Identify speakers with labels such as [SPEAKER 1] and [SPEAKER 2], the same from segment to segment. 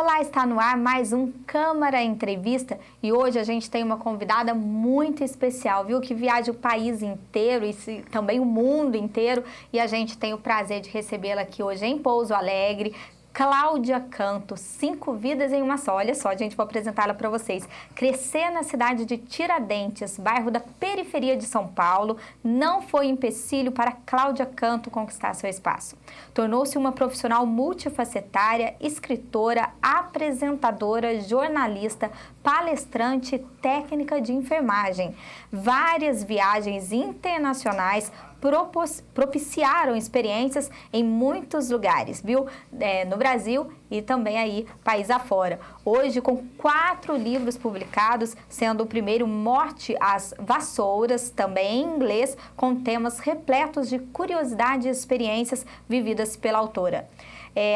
[SPEAKER 1] Olá, está no ar mais um Câmara Entrevista e hoje a gente tem uma convidada muito especial, viu? Que viaja o país inteiro e também o mundo inteiro e a gente tem o prazer de recebê-la aqui hoje em Pouso Alegre. Cláudia Canto, 5 vidas em uma só. Olha só, gente, vou apresentá-la para vocês. Crescer na cidade de Tiradentes, bairro da periferia de São Paulo, não foi empecilho para Cláudia Canto conquistar seu espaço. Tornou-se uma profissional multifacetária, escritora, apresentadora, jornalista, palestrante e técnica de enfermagem. Várias viagens internacionais propiciaram experiências em muitos lugares, viu? No Brasil e também aí país afora. Hoje com 4 livros publicados, sendo o primeiro Morte às Vassouras, também em inglês, com temas repletos de curiosidade e experiências vividas pela autora.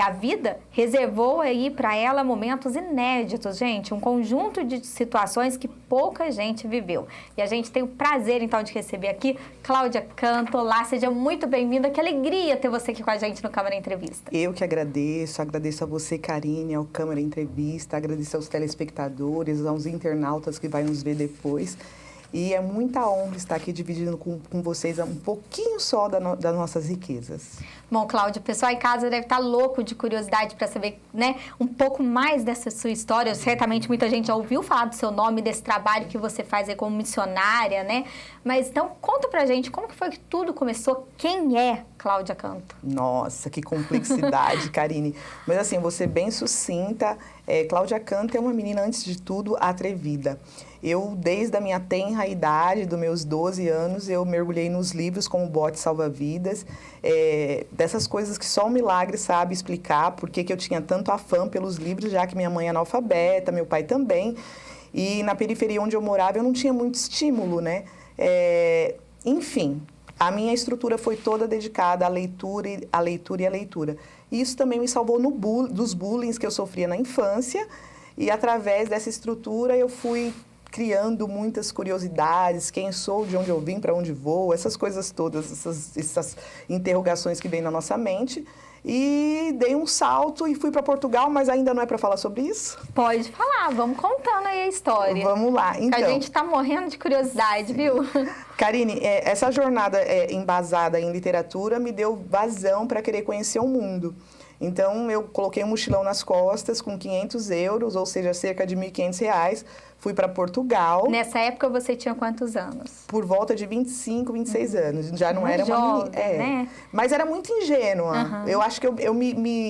[SPEAKER 1] A vida reservou aí para ela momentos inéditos, gente, um conjunto de situações que pouca gente viveu. E a gente tem o prazer, então, de receber aqui Cláudia Canto. Olá, seja muito bem-vinda. Que alegria ter você aqui com a gente no Câmara Entrevista.
[SPEAKER 2] Eu que agradeço a você, Karine, ao Câmara Entrevista, agradeço aos telespectadores, aos internautas que vai nos ver depois. E é muita honra estar aqui dividindo com vocês um pouquinho só das nossas riquezas.
[SPEAKER 1] Bom, Cláudia, o pessoal em casa deve estar louco de curiosidade para saber, né, um pouco mais dessa sua história. Certamente muita gente já ouviu falar do seu nome, desse trabalho que você faz aí como missionária, né? Mas então conta pra gente como que foi que tudo começou, quem é Cláudia Canto?
[SPEAKER 2] Nossa, que complexidade, Karine. Mas assim, eu vou ser bem sucinta. Cláudia Canto é uma menina, antes de tudo, atrevida. Eu, desde a minha tenra idade, dos meus 12 anos, eu mergulhei nos livros como bote salva-vidas, dessas coisas que só um milagre sabe explicar, porque que eu tinha tanto afã pelos livros, já que minha mãe é analfabeta, meu pai também, e na periferia onde eu morava eu não tinha muito estímulo, né? Enfim, a minha estrutura foi toda dedicada à leitura e à leitura. E isso também me salvou dos bullying que eu sofria na infância, e através dessa estrutura eu fui criando muitas curiosidades, quem sou, de onde eu vim, para onde vou, essas coisas todas, essas interrogações que vêm na nossa mente. E dei um salto e fui para Portugal, mas ainda não é para falar sobre isso?
[SPEAKER 1] Pode falar, vamos contando aí a história.
[SPEAKER 2] Vamos lá, então.
[SPEAKER 1] A gente está morrendo de curiosidade, viu?
[SPEAKER 2] Karine, essa jornada embasada em literatura me deu vazão para querer conhecer o mundo. Então, eu coloquei um mochilão nas costas com 500 euros, ou seja, cerca de R$1.500, fui para Portugal.
[SPEAKER 1] Nessa época você tinha quantos anos?
[SPEAKER 2] Por volta de 25, 26 anos. Já não era
[SPEAKER 1] jovem,
[SPEAKER 2] uma menina.
[SPEAKER 1] né?
[SPEAKER 2] Mas era muito ingênua.
[SPEAKER 1] Uhum.
[SPEAKER 2] Eu acho que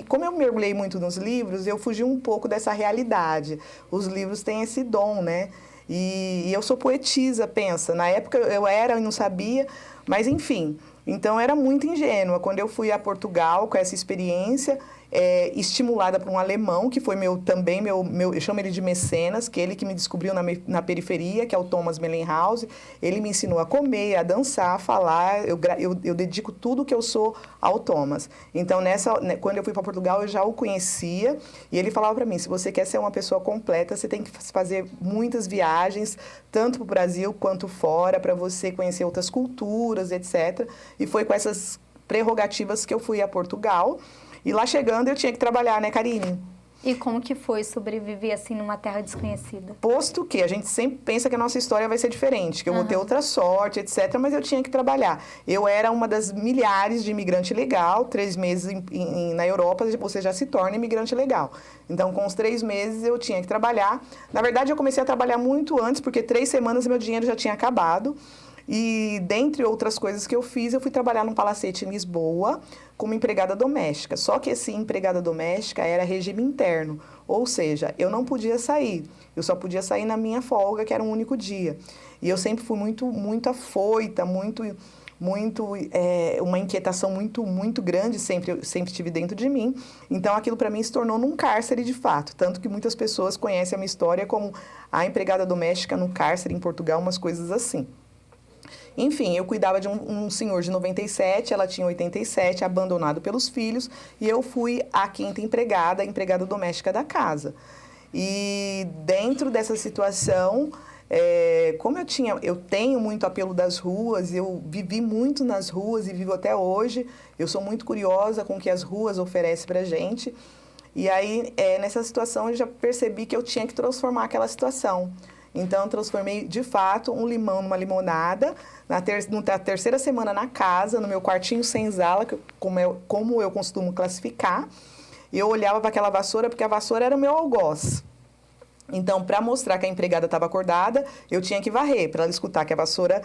[SPEAKER 2] como eu mergulhei muito nos livros, eu fugi um pouco dessa realidade. Os livros têm esse dom, né? E eu sou poetisa, pensa. Na época eu era e não sabia, mas enfim. Então, era muito ingênua. Quando eu fui a Portugal com essa experiência, estimulada por um alemão, que foi também meu, eu chamo ele de mecenas, que ele que me descobriu na periferia, que é o Thomas Mellenhaus. Ele me ensinou a comer, a dançar, a falar. Eu dedico tudo que eu sou ao Thomas. Então, quando eu fui para Portugal, eu já o conhecia. E ele falava para mim, se você quer ser uma pessoa completa, você tem que fazer muitas viagens, tanto para o Brasil quanto fora, para você conhecer outras culturas, etc. E foi com essas prerrogativas que eu fui a Portugal. E lá chegando eu tinha que trabalhar, né, Karine?
[SPEAKER 1] E como que foi sobreviver assim numa terra desconhecida?
[SPEAKER 2] Posto que a gente sempre pensa que a nossa história vai ser diferente, que eu vou ter outra sorte, etc. Mas eu tinha que trabalhar. Eu era uma das milhares de imigrante legal, 3 meses na Europa você já se torna imigrante legal. Então, com os 3 meses eu tinha que trabalhar. Na verdade, eu comecei a trabalhar muito antes, porque 3 semanas meu dinheiro já tinha acabado. E, dentre outras coisas que eu fiz, eu fui trabalhar num palacete em Lisboa como empregada doméstica. Só que essa empregada doméstica era regime interno, ou seja, eu não podia sair. Eu só podia sair na minha folga, que era um único dia. E eu sempre fui muito afoita, uma inquietação muito grande, sempre estive dentro de mim. Então, aquilo para mim se tornou num cárcere de fato. Tanto que muitas pessoas conhecem a minha história como a empregada doméstica no cárcere em Portugal, umas coisas assim. Enfim, eu cuidava de um senhor de 97, ela tinha 87, abandonado pelos filhos, e eu fui a 5ª empregada, a empregada doméstica da casa. E dentro dessa situação, como eu tenho muito apelo das ruas, eu vivi muito nas ruas e vivo até hoje, eu sou muito curiosa com o que as ruas oferecem pra gente. E aí, nessa situação, eu já percebi que eu tinha que transformar aquela situação. Então, eu transformei, de fato, um limão numa limonada. Na terceira semana na casa, no meu quartinho senzala, como eu costumo classificar. E eu olhava para aquela vassoura, porque a vassoura era o meu algoz. Então, para mostrar que a empregada estava acordada, eu tinha que varrer, para ela escutar que a vassoura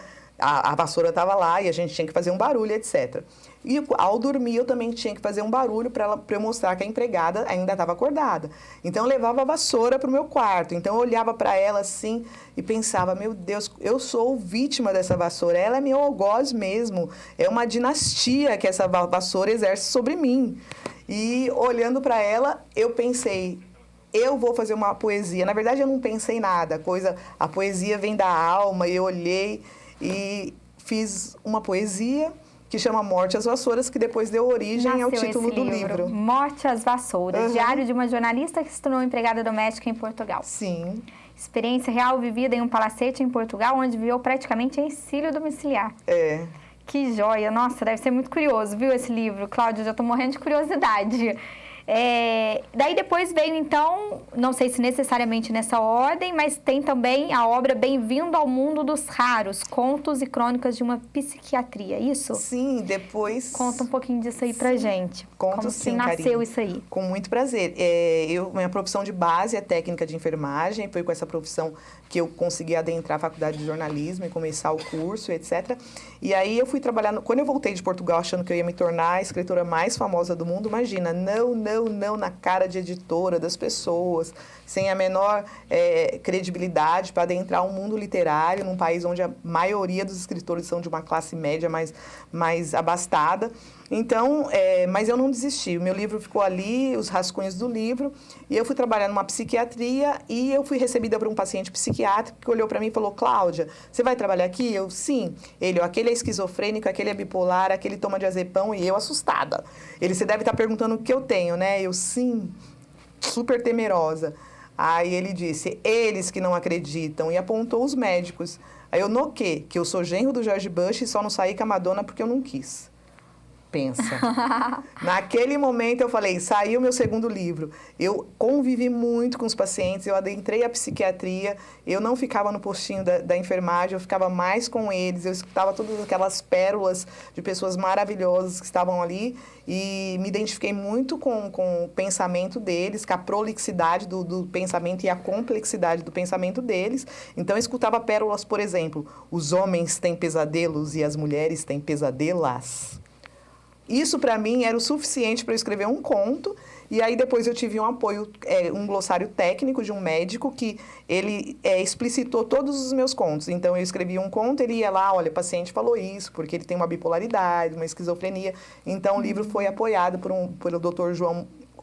[SPEAKER 2] estava lá e a gente tinha que fazer um barulho, etc. E ao dormir, eu também tinha que fazer um barulho para eu mostrar que a empregada ainda estava acordada. Então, eu levava a vassoura para o meu quarto. Então, eu olhava para ela assim e pensava, meu Deus, eu sou vítima dessa vassoura. Ela é meu algoz mesmo. É uma dinastia que essa vassoura exerce sobre mim. E olhando para ela, eu pensei, eu vou fazer uma poesia. Na verdade, eu não pensei nada. A poesia vem da alma. Eu olhei e fiz uma poesia que chama Morte às Vassouras, que depois deu origem ao título do livro.
[SPEAKER 1] Morte às Vassouras, diário de uma jornalista que se tornou empregada doméstica em Portugal.
[SPEAKER 2] Sim.
[SPEAKER 1] Experiência real vivida em um palacete em Portugal, onde viveu praticamente em exílio domiciliar. Que joia! Nossa, deve ser muito curioso, viu, esse livro? Cláudia, já estou morrendo de curiosidade. Daí depois veio, então, não sei se necessariamente nessa ordem, mas tem também a obra Bem-vindo ao Mundo dos Raros, Contos e Crônicas de uma Psiquiatria, isso?
[SPEAKER 2] Sim, depois...
[SPEAKER 1] Conta um pouquinho disso aí pra gente.
[SPEAKER 2] Conto
[SPEAKER 1] Como
[SPEAKER 2] sim,
[SPEAKER 1] que nasceu
[SPEAKER 2] Karine.
[SPEAKER 1] isso aí?
[SPEAKER 2] Com muito prazer. Minha profissão de base é técnica de enfermagem, foi com essa profissão que eu consegui adentrar a faculdade de jornalismo e começar o curso, etc. E aí eu fui trabalhar, quando eu voltei de Portugal achando que eu ia me tornar a escritora mais famosa do mundo, imagina, não na cara de editora das pessoas, sem a menor credibilidade para adentrar um mundo literário num país onde a maioria dos escritores são de uma classe média mais abastada. Então, mas eu não desisti. O meu livro ficou ali, os rascunhos do livro, e eu fui trabalhar numa psiquiatria e eu fui recebida por um paciente psiquiátrico que olhou para mim e falou, Cláudia, você vai trabalhar aqui? Eu, sim. Ele, aquele é esquizofrênico, aquele é bipolar, aquele toma diazepam, e eu assustada. Ele, você deve estar perguntando o que eu tenho, né? Eu, sim, super temerosa. Aí ele disse, eles que não acreditam, e apontou os médicos. Aí eu, no quê? Que eu sou genro do George Bush e só não saí com a Madonna porque eu não quis. Pensa. Naquele momento eu falei, saiu meu segundo livro. Eu convivi muito com os pacientes, eu adentrei a psiquiatria, eu não ficava no postinho da enfermagem, eu ficava mais com eles, eu escutava todas aquelas pérolas de pessoas maravilhosas que estavam ali e me identifiquei muito com o pensamento deles, com a prolixidade do pensamento e a complexidade do pensamento deles. Então eu escutava pérolas, por exemplo, os homens têm pesadelos e as mulheres têm pesadelas. Isso, para mim, era o suficiente para eu escrever um conto. E aí, depois eu tive um apoio, um glossário técnico de um médico que ele explicitou todos os meus contos. Então, eu escrevi um conto, ele ia lá, olha, o paciente falou isso, porque ele tem uma bipolaridade, uma esquizofrenia. Então, o livro foi apoiado pelo Dr.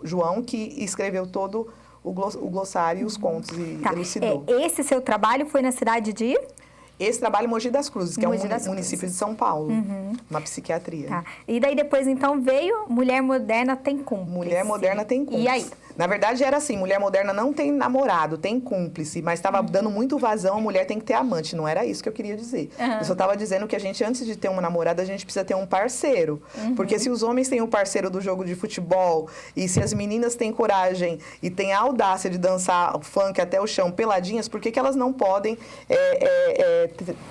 [SPEAKER 2] João, que escreveu todo o glossário e os contos e elucidou.
[SPEAKER 1] Esse seu trabalho foi na cidade de...
[SPEAKER 2] Esse trabalho em Mogi das Cruzes, que é um município de São Paulo, uma psiquiatria.
[SPEAKER 1] Tá. E daí depois, então, veio Mulher Moderna Tem Cúmplice.
[SPEAKER 2] Mulher Moderna Tem Cúmplice.
[SPEAKER 1] E aí?
[SPEAKER 2] Na verdade, era assim, mulher moderna não tem namorado, tem cúmplice, mas estava dando muito vazão, a mulher tem que ter amante. Não era isso que eu queria dizer. Eu só estava dizendo que a gente, antes de ter uma namorada, a gente precisa ter um parceiro. Porque se os homens têm o parceiro do jogo de futebol, e se as meninas têm coragem e têm a audácia de dançar funk até o chão peladinhas, por que elas não podem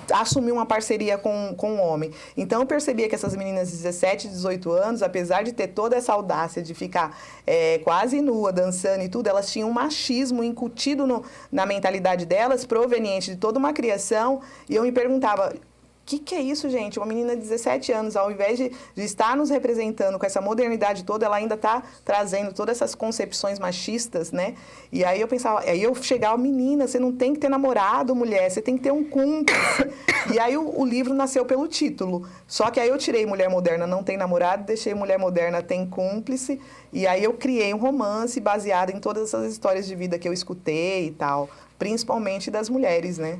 [SPEAKER 2] assumir uma parceria com um homem? Então, eu percebia que essas meninas de 17, 18 anos, apesar de ter toda essa audácia de ficar quase nua, dançando e tudo, elas tinham um machismo incutido na mentalidade delas, proveniente de toda uma criação, e eu me perguntava, o que é isso, gente? Uma menina de 17 anos, ao invés de estar nos representando com essa modernidade toda, ela ainda está trazendo todas essas concepções machistas, né? E aí eu pensava, aí eu chegava, menina, você não tem que ter namorado, mulher, você tem que ter um cúmplice. E aí o livro nasceu pelo título. Só que aí eu tirei Mulher Moderna Não Tem Namorado, deixei Mulher Moderna Tem Cúmplice, e aí eu criei um romance baseado em todas essas histórias de vida que eu escutei e tal, principalmente das mulheres, né?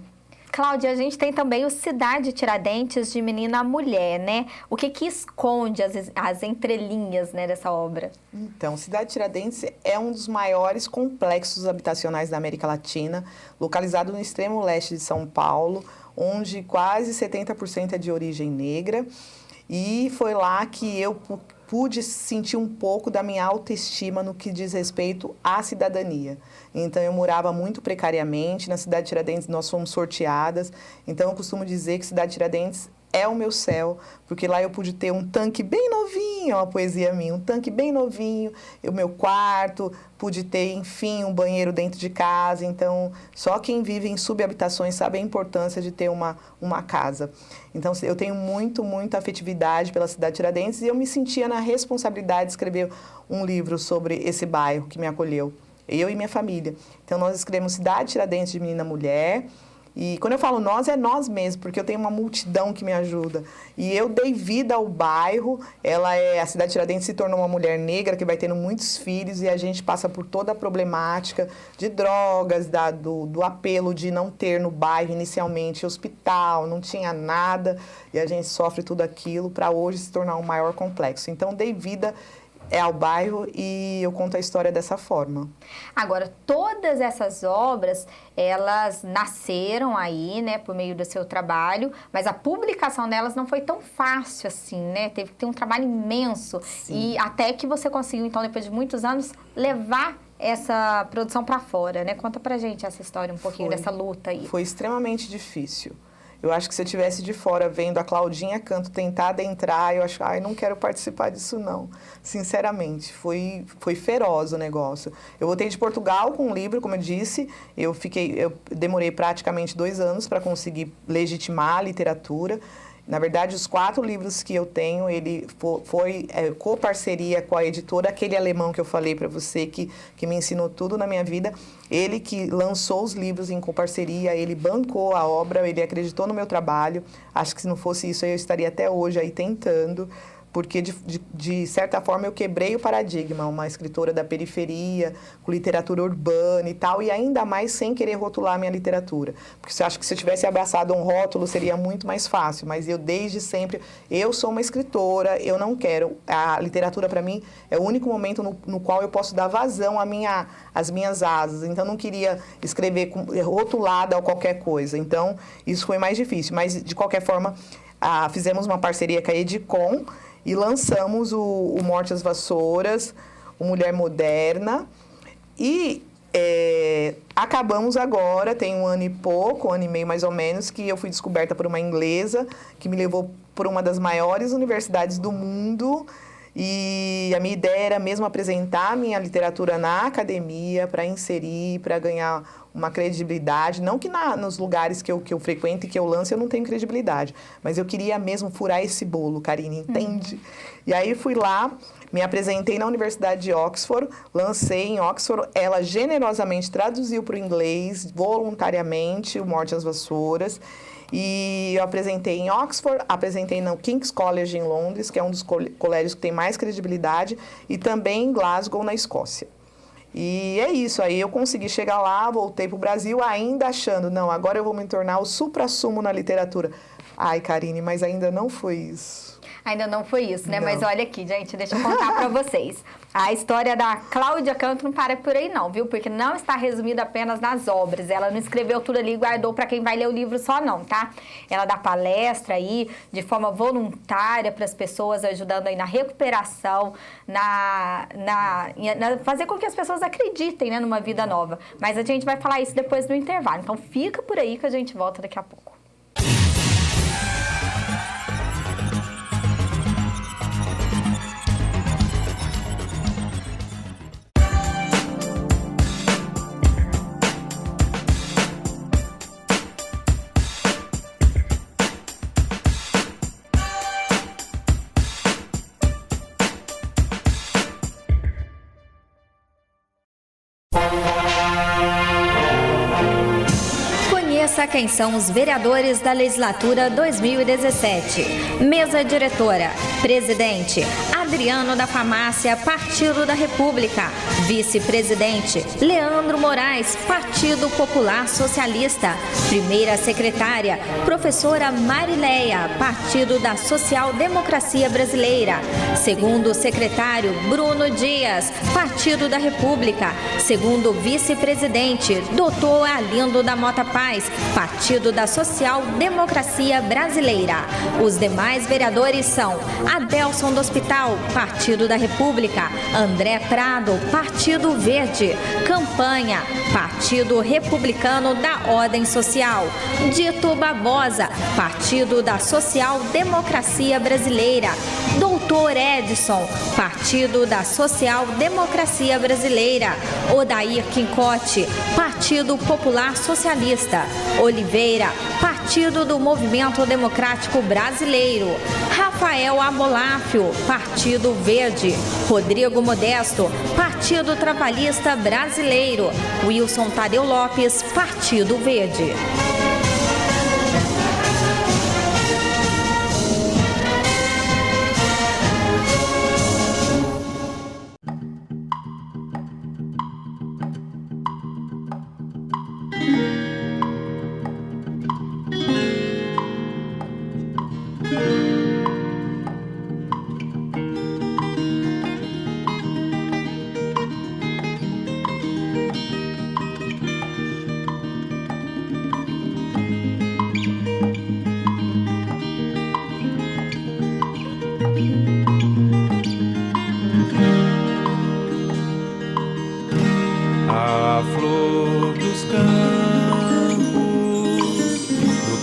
[SPEAKER 1] Cláudia, a gente tem também o Cidade Tiradentes de Menina a Mulher, né? O que esconde as entrelinhas, né, dessa obra?
[SPEAKER 2] Então, Cidade Tiradentes é um dos maiores complexos habitacionais da América Latina, localizado no extremo leste de São Paulo, onde quase 70% é de origem negra. E foi lá que eu, pude sentir um pouco da minha autoestima no que diz respeito à cidadania. Então, eu morava muito precariamente. Na cidade de Tiradentes, nós fomos sorteadas. Então, eu costumo dizer que cidade de Tiradentes é o meu céu, porque lá eu pude ter um tanque bem novinho, uma poesia minha, um tanque bem novinho, o meu quarto, pude ter, enfim, um banheiro dentro de casa. Então, só quem vive em subhabitações sabe a importância de ter uma casa. Então, eu tenho muita afetividade pela cidade de Tiradentes e eu me sentia na responsabilidade de escrever um livro sobre esse bairro que me acolheu, eu e minha família. Então, nós escrevemos Cidade de Tiradentes de Menina Mulher. E quando eu falo nós, é nós mesmos, porque eu tenho uma multidão que me ajuda. E eu dei vida ao bairro. A cidade de Tiradentes se tornou uma mulher negra que vai tendo muitos filhos e a gente passa por toda a problemática de drogas, do apelo de não ter no bairro inicialmente hospital, não tinha nada e a gente sofre tudo aquilo para hoje se tornar um maior complexo. Então, dei vida ao bairro e eu conto a história dessa forma.
[SPEAKER 1] Agora, todas essas obras, elas nasceram aí, né, por meio do seu trabalho, mas a publicação delas não foi tão fácil assim, né? Teve que ter um trabalho imenso. Sim. E até que você conseguiu, então, depois de muitos anos, levar essa produção para fora, né? Conta pra gente essa história um pouquinho dessa luta aí.
[SPEAKER 2] Foi extremamente difícil. Eu acho que se eu estivesse de fora vendo a Claudinha Canto tentar adentrar, eu acho, não quero participar disso não. Sinceramente, foi feroz o negócio. Eu voltei de Portugal com um livro, como eu disse, eu demorei praticamente 2 anos para conseguir legitimar a literatura. Na verdade, os 4 livros que eu tenho, ele foi coparceria com a editora, aquele alemão que eu falei para você, que me ensinou tudo na minha vida. Ele que lançou os livros em coparceria, ele bancou a obra, ele acreditou no meu trabalho. Acho que se não fosse isso, eu estaria até hoje aí tentando, porque de certa forma eu quebrei o paradigma, uma escritora da periferia, com literatura urbana e tal, e ainda mais sem querer rotular a minha literatura. Porque você acha que se eu tivesse abraçado um rótulo seria muito mais fácil, mas eu desde sempre, eu sou uma escritora, eu não quero, a literatura para mim é o único momento no qual eu posso dar vazão às minhas asas, então eu não queria escrever rotulada ou qualquer coisa, então isso foi mais difícil, mas de qualquer forma fizemos uma parceria com a Edicom, e lançamos o Morte às Vassouras, o Mulher Moderna. E acabamos agora, tem 1 ano e pouco, 1 ano e meio mais ou menos, que eu fui descoberta por uma inglesa, que me levou por uma das maiores universidades do mundo. E a minha ideia era mesmo apresentar a minha literatura na academia, para inserir, para ganhar uma credibilidade. Não que nos lugares que eu frequento e que eu lance eu não tenho credibilidade, mas eu queria mesmo furar esse bolo, Karine, entende? E aí fui lá, me apresentei na Universidade de Oxford, lancei em Oxford, ela generosamente traduziu para o inglês, voluntariamente, o Morte às Vassouras. E eu apresentei em Oxford, apresentei no King's College em Londres, que é um dos colégios que tem mais credibilidade, e também em Glasgow, na Escócia. E é isso, aí eu consegui chegar lá, voltei para o Brasil, ainda achando, não, agora eu vou me tornar o suprassumo na literatura. Ai, Karine, mas ainda não foi isso.
[SPEAKER 1] Ainda não foi isso, né?
[SPEAKER 2] Não.
[SPEAKER 1] Mas olha aqui, gente, deixa eu contar pra vocês. A história da Cláudia Canto não para por aí não, viu? Porque não está resumida apenas nas obras. Ela não escreveu tudo ali e guardou pra quem vai ler o livro só não, tá? Ela dá palestra aí de forma voluntária para as pessoas, ajudando aí na recuperação, fazer com que as pessoas acreditem, né, numa vida nova. Mas a gente vai falar isso depois do intervalo. Então fica por aí que a gente volta daqui a pouco. Conheça quem são os vereadores da legislatura 2017. Mesa diretora. Presidente, Adriano da Farmácia, Partido da República. Vice-presidente, Leandro Moraes, Partido Popular Socialista. Primeira secretária, professora Marileia, Partido da Social Democracia Brasileira. Segundo secretário, Bruno Dias, Partido da República. Segundo vice-presidente, Dr. Alindo da Mota Paz, Partido da Social Democracia Brasileira. Os demais vereadores são Adelson do Hospital, Partido da República, André Prado, Partido Verde, Campanha, Partido Republicano da Ordem Social, Dito Barbosa, Partido da Social Democracia Brasileira, Doutor Edson, Partido da Social Democracia Brasileira, Odair Quincote, Partido Popular Socialista, Oliveira, Partido do Movimento Democrático Brasileiro, Rafael Amoláfio, Partido Verde, Rodrigo Modesto, Partido Trabalhista Brasileiro, Wilson Tadeu Lopes, Partido Verde.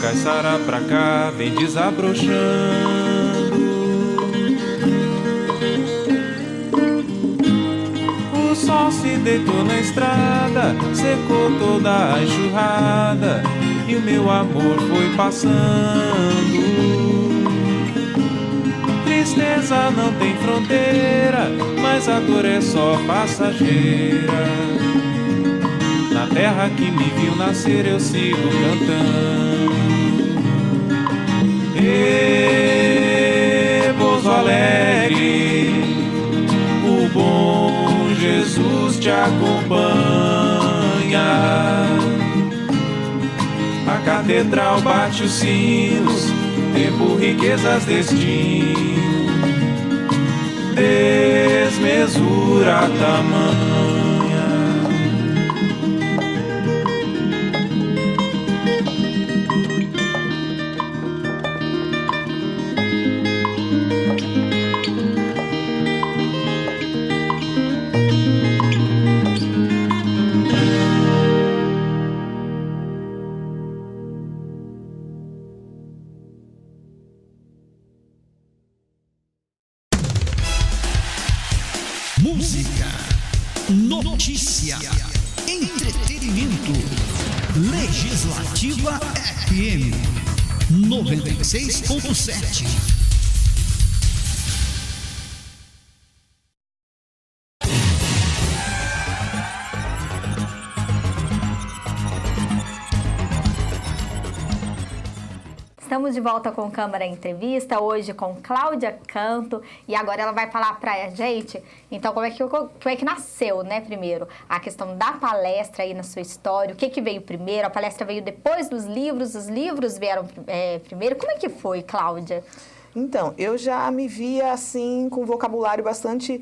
[SPEAKER 3] Caiçara pra cá, vem desabrochando. O sol se deitou na estrada, secou toda a enxurrada, e o meu amor foi passando. Tristeza não tem fronteira, mas a dor é só passageira. Na terra que me viu nascer eu sigo cantando. Pouso Alegre, o bom Jesus te acompanha. A catedral bate os sinos, tempo, riquezas, destino, desmesura tamanha.
[SPEAKER 4] Música, notícia, entretenimento. Legislativa FM 96.7.
[SPEAKER 1] Estamos de volta com Câmara Entrevista, hoje com Cláudia Canto, e agora ela vai falar pra gente, então, como é que nasceu, né, primeiro, a questão da palestra aí na sua história, o que veio primeiro, a palestra veio depois dos livros, os livros vieram primeiro, como é que foi, Cláudia?
[SPEAKER 2] Então, eu já me via, assim, com vocabulário bastante...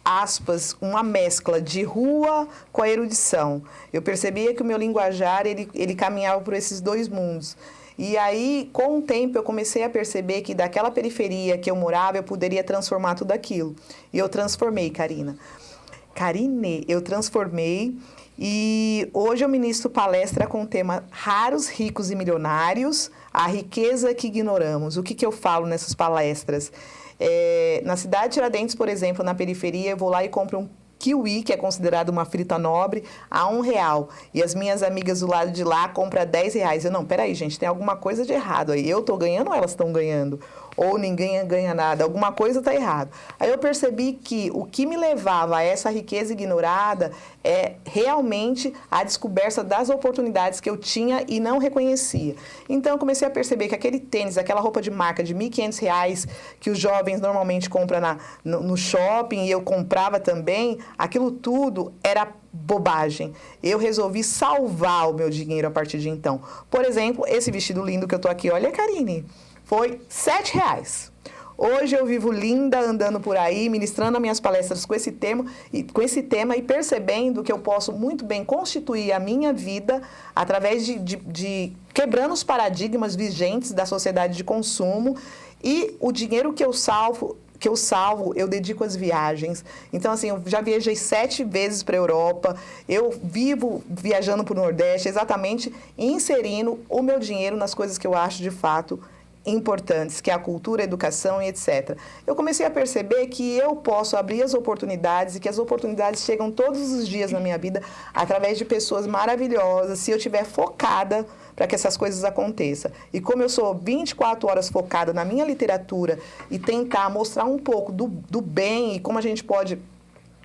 [SPEAKER 2] aspas, uma mescla de rua com a erudição. Eu percebia que o meu linguajar, ele caminhava por esses dois mundos. E aí, com o tempo, eu comecei a perceber que daquela periferia que eu morava, eu poderia transformar tudo aquilo. E eu transformei, Karine, eu transformei. E hoje eu ministro palestra com o tema Raros, Ricos e Milionários, a riqueza que ignoramos. O que eu falo nessas palestras? Na cidade de Tiradentes, por exemplo, na periferia, eu vou lá e compro um kiwi, que é considerado uma fruta nobre, a R$1. E as minhas amigas do lado de lá compram a R$10. Eu, não, peraí, gente, tem alguma coisa de errado aí. Eu estou ganhando ou elas estão ganhando? Ou ninguém ganha nada, alguma coisa está errada. Aí eu percebi que o que me levava a essa riqueza ignorada é realmente a descoberta das oportunidades que eu tinha e não reconhecia. Então eu comecei a perceber que aquele tênis, aquela roupa de marca de R$1.500 que os jovens normalmente compram no shopping, e eu comprava também, aquilo tudo era bobagem. Eu resolvi salvar o meu dinheiro a partir de então. Por exemplo, esse vestido lindo que eu tô aqui, olha, Karine, foi R$7. Hoje eu vivo linda, andando por aí, ministrando as minhas palestras com esse tema e percebendo que eu posso muito bem constituir a minha vida através de quebrando os paradigmas vigentes da sociedade de consumo, e o dinheiro que eu salvo, eu dedico às viagens. Então, assim, eu já viajei 7 vezes para a Europa, eu vivo viajando para o Nordeste, exatamente inserindo o meu dinheiro nas coisas que eu acho de fato importantes, que é a cultura, a educação e etc. Eu comecei a perceber que eu posso abrir as oportunidades e que as oportunidades chegam todos os dias na minha vida através de pessoas maravilhosas, se eu estiver focada para que essas coisas aconteçam. E como eu sou 24 horas focada na minha literatura e tentar mostrar um pouco do bem e como a gente pode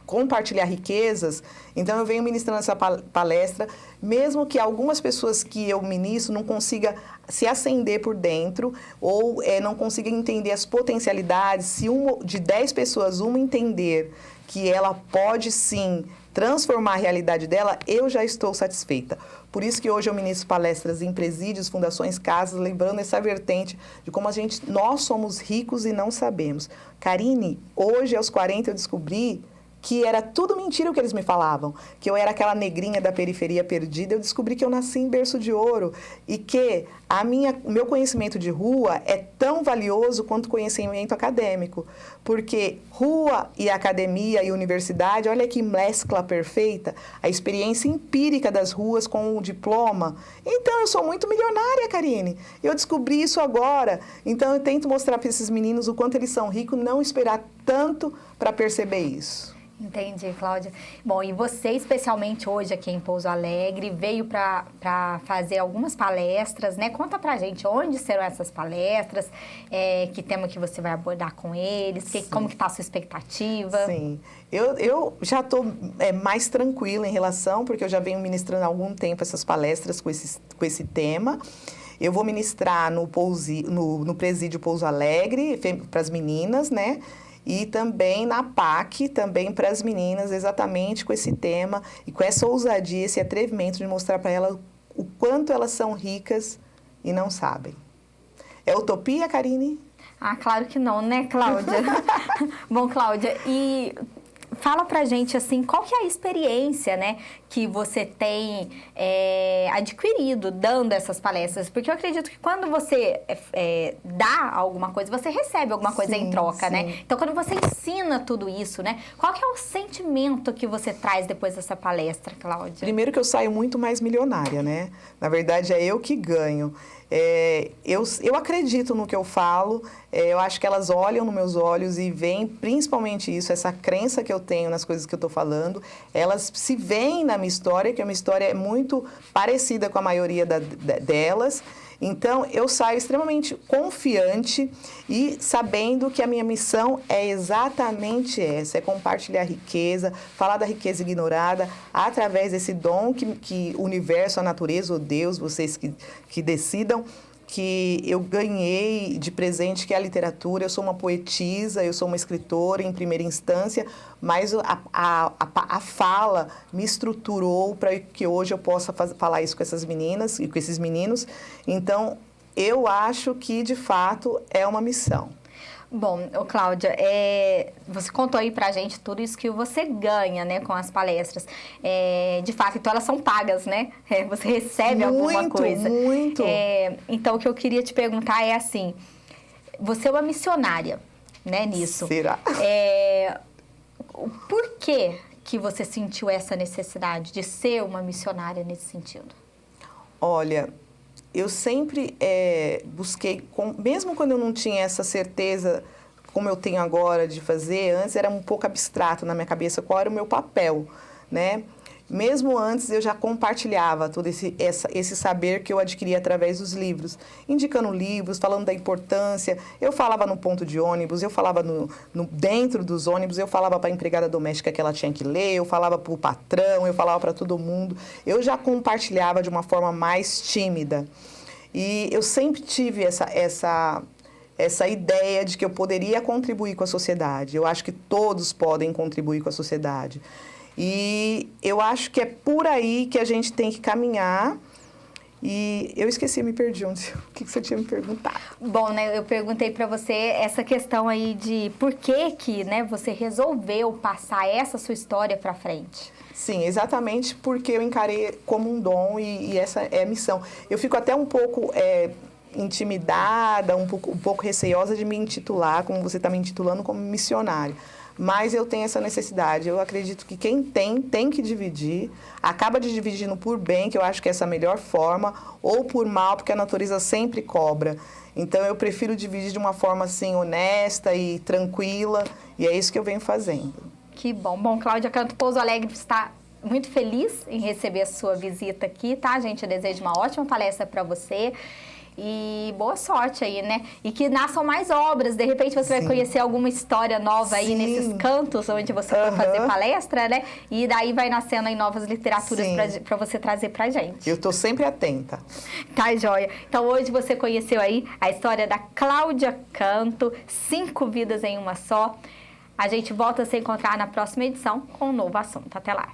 [SPEAKER 2] compartilhar riquezas, então eu venho ministrando essa palestra, mesmo que algumas pessoas que eu ministro não consigam se acender por dentro ou não consigam entender as potencialidades. Se de 10 pessoas, uma entender que ela pode sim transformar a realidade dela, eu já estou satisfeita. Por isso que hoje eu ministro palestras em presídios, fundações, casas, lembrando essa vertente de como nós somos ricos e não sabemos. Karine, hoje aos 40 eu descobri que era tudo mentira o que eles me falavam, que eu era aquela negrinha da periferia perdida. Eu descobri que eu nasci em berço de ouro e que o meu conhecimento de rua é tão valioso quanto o conhecimento acadêmico, porque rua e academia e universidade, olha que mescla perfeita, a experiência empírica das ruas com o diploma. Então, eu sou muito milionária, Karine. Eu descobri isso agora. Então, eu tento mostrar para esses meninos o quanto eles são ricos, não esperar tanto para perceber isso.
[SPEAKER 1] Entendi, Cláudia. Bom, e você, especialmente hoje aqui em Pouso Alegre, veio para fazer algumas palestras, né? Conta pra gente onde serão essas palestras, que tema que você vai abordar com eles, como que tá a sua expectativa.
[SPEAKER 2] Sim, eu já estou mais tranquila em relação, porque eu já venho ministrando há algum tempo essas palestras com esse tema. Eu vou ministrar no Presídio Pouso Alegre, para as meninas, né? E também na PAC, também para as meninas, exatamente com esse tema e com essa ousadia, esse atrevimento de mostrar para elas o quanto elas são ricas e não sabem. É utopia, Karine?
[SPEAKER 1] Ah, claro que não, né, Cláudia? Bom, Cláudia, e fala pra gente, assim, qual que é a experiência, né, que você tem adquirido dando essas palestras? Porque eu acredito que quando você dá alguma coisa, você recebe alguma coisa em troca, sim, né? Então, quando você ensina tudo isso, né, qual que é o sentimento que você traz depois dessa palestra, Cláudia?
[SPEAKER 2] Primeiro que eu saio muito mais milionária, né? Na verdade, é eu que ganho. Eu acredito no que eu falo, eu acho que elas olham nos meus olhos e veem principalmente isso, essa crença que eu tenho nas coisas que eu estou falando. Elas se veem na minha história, que a minha história é muito parecida com a maioria delas. Então, eu saio extremamente confiante e sabendo que a minha missão é exatamente essa, é compartilhar riqueza, falar da riqueza ignorada, através desse dom que o universo, a natureza, ou Deus, vocês que decidam, que eu ganhei de presente, que é a literatura. Eu sou uma poetisa, eu sou uma escritora em primeira instância, mas a fala me estruturou para que hoje eu possa falar isso com essas meninas e com esses meninos. Então, eu acho que, de fato, é uma missão.
[SPEAKER 1] Bom, Cláudia, você contou aí pra gente tudo isso que você ganha, né, com as palestras. De fato, então elas são pagas, né? Você recebe alguma coisa.
[SPEAKER 2] Muito.
[SPEAKER 1] Então, o que eu queria te perguntar é assim, você é uma missionária, né, nisso.
[SPEAKER 2] Será?
[SPEAKER 1] Por que você sentiu essa necessidade de ser uma missionária nesse sentido?
[SPEAKER 2] Olha, eu sempre busquei, mesmo quando eu não tinha essa certeza, como eu tenho agora de fazer, antes era um pouco abstrato na minha cabeça qual era o meu papel, né? Mesmo antes eu já compartilhava todo esse saber que eu adquiri através dos livros, indicando livros, falando da importância. Eu falava no ponto de ônibus, eu falava dentro dos ônibus, eu falava para a empregada doméstica que ela tinha que ler, eu falava para o patrão, eu falava para todo mundo. Eu já compartilhava de uma forma mais tímida. E eu sempre tive essa ideia de que eu poderia contribuir com a sociedade. Eu acho que todos podem contribuir com a sociedade. E eu acho que é por aí que a gente tem que caminhar. E eu esqueci, me perdi. O que você tinha me perguntado?
[SPEAKER 1] Bom, né, eu perguntei para você essa questão aí de por que, né, você resolveu passar essa sua história para frente.
[SPEAKER 2] Sim, exatamente porque eu encarei como um dom e essa é a missão. Eu fico até um pouco intimidada, um pouco receiosa de me intitular, como você está me intitulando, como missionário. Mas eu tenho essa necessidade. Eu acredito que quem tem que dividir. Acaba dividindo por bem, que eu acho que é essa a melhor forma, ou por mal, porque a natureza sempre cobra. Então, eu prefiro dividir de uma forma, assim, honesta e tranquila. E é isso que eu venho fazendo.
[SPEAKER 1] Que bom. Bom, Cláudia Canto, Pouso Alegre está muito feliz em receber a sua visita aqui, tá, gente? Eu desejo uma ótima palestra para você. E boa sorte aí, né? E que nasçam mais obras. De repente você vai conhecer alguma história nova aí nesses cantos onde você for fazer palestra, né? E daí vai nascendo aí novas literaturas para você trazer pra gente.
[SPEAKER 2] Eu tô sempre atenta.
[SPEAKER 1] Tá, joia. Então hoje você conheceu aí a história da Cláudia Canto, 5 vidas em uma só. A gente volta a se encontrar na próxima edição com um novo assunto. Até lá.